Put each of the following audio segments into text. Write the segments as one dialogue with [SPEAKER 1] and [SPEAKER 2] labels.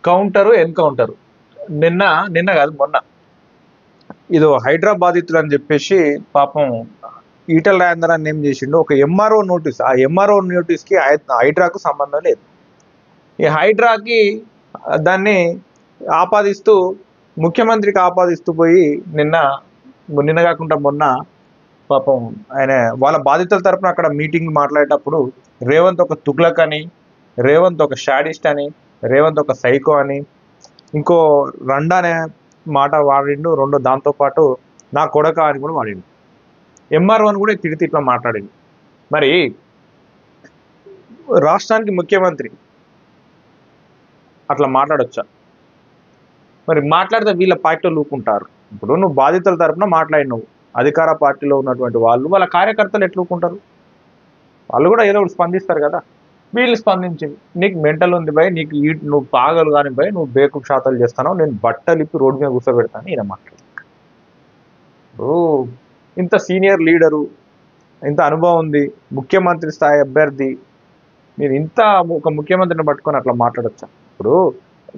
[SPEAKER 1] counter encounter నిన్న నిన్న కాదు మొన్న ఇదో హైడ్రా బాధితులు అని చెప్పేసి పాపం ఈటల రాజేందర్ అని ఏం చేసిండు ఒక ఎంఆర్ఓ నోటీస్ ఆ ఎంఆర్ఓ నోటీస్ కి హైడ్రాకు సంబంధం లేదు ఈ హైడ్రాకి దాన్ని ఆపాదిస్తూ ముఖ్యమంత్రికి ఆపాదిస్తూ పోయి నిన్న కాకుండా మొన్న పాపం ఆయన వాళ్ళ బాధితుల తరపున అక్కడ మీటింగ్ మాట్లాడేటప్పుడు రేవంత్ ఒక తుగ్లక్ అని రేవంత్ ఒక షాడిస్ట్ అని రేవంత్ ఒక సైకో అని ఇంకో రండా అనే మాట వాడిండు రెండో దాంతోపాటు నా కొడక అని కూడా వాడిండు ఎంఆర్ఓని కూడా తిడితే ఇట్లా మాట్లాడింది మరి రాష్ట్రానికి ముఖ్యమంత్రి అట్లా మాట్లాడొచ్చా మరి మాట్లాడితే వీళ్ళ పార్టీలో ఊకుంటారు ఇప్పుడు నువ్వు బాధితుల తరపున మాట్లాడినవు అధికార పార్టీలో ఉన్నటువంటి వాళ్ళు వాళ్ళ కార్యకర్తలు ఎట్లా ఊకుంటారు వాళ్ళు కూడా ఏదో ఒకటి స్పందిస్తారు కదా వీళ్ళు స్పందించింది నీకు మెంటల్ ఉంది భయ్ నీకు నువ్వు పాగలు కాని భయ్ నువ్వు బేకు శాతాలు చేస్తాను నేను బట్టలు ఇప్పి రోడ్డు మీద కూర్చోబెడతాను ఈయన మాట్లాడు ఇంత సీనియర్ లీడరు ఇంత అనుభవం ఉంది ముఖ్యమంత్రి స్థాయి అభ్యర్థి మీరు ఇంత ఒక ముఖ్యమంత్రిని పట్టుకొని అట్లా మాట్లాడచ్చా ఇప్పుడు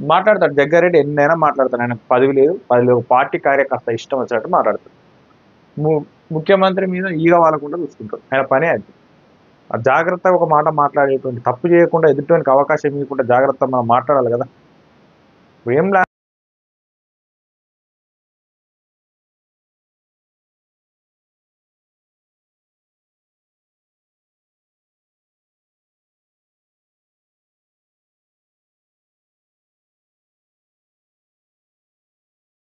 [SPEAKER 1] మాట్లాడతాడు జగ్గారెడ్డి ఎన్నైనా మాట్లాడతాడు ఆయనకు పదవి లేదు పార్టీ కార్యకర్త ఇష్టం వచ్చినట్టు మాట్లాడతాడు ముఖ్యమంత్రి మీద ఈగ వాళ్ళకుండా చూసుకుంటాడు ఆయన పనే అది జాగ్రత్తగా ఒక మాట మాట్లాడేటువంటి తప్పు చేయకుండా ఎదుటివానికి అవకాశం ఇవ్వకుండా జాగ్రత్త మనం మాట్లాడాలి కదా ఏం